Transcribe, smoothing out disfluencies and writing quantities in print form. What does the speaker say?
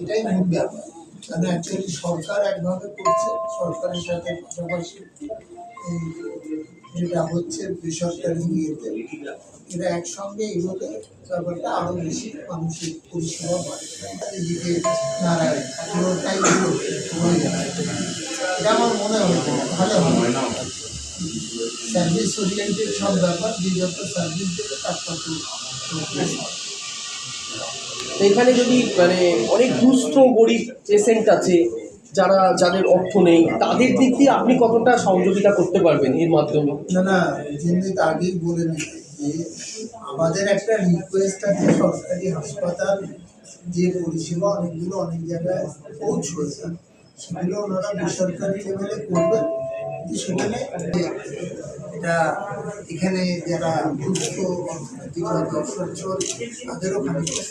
এটাই মূল ব্যাপার। কারণ অ্যাকচুয়ালি সরকার একভাবে করছে, সরকারের সাথে পাশাপাশি এই যেটা হচ্ছে বেসরকারি ইয়েতে এরা একসঙ্গে এগোলে ব্যাপারটা আরো বেশি মানুষের পরিষেবা বাড়ে। এদিকে নারায়ণ পুরোটাই হয়ে যাবে, এটা আমার মনে হয় ভালো হবে। সার্ভিস ওরিয়েন্টেড সব ব্যাপার, যে যত সার্ভিস দেবে তার তত এখানে যদি মানে অনেক দুস্থ গরিব পেশেন্ট আছে যাদের অর্থ নেই, তাদের দিক দিয়ে আপনি কতটা সহযোগিতা করতে পারবেন এর মাধ্যমে? না যেমনি আগেই বলে নিতে যে আমাদের একটা রিকোয়েস্ট আছে, সরকারি হাসপাতাল যে পরিষেবা অনেকগুলো অনেক জায়গায় পৌঁছয়, সেগুলো ওনারা বেসরকারি লেভেলে করবেন। সেখানে এটা এখানে যারা দুস্থ অর্থনৈতিকভাবে অসচ্ছল তাদেরও খানিকটা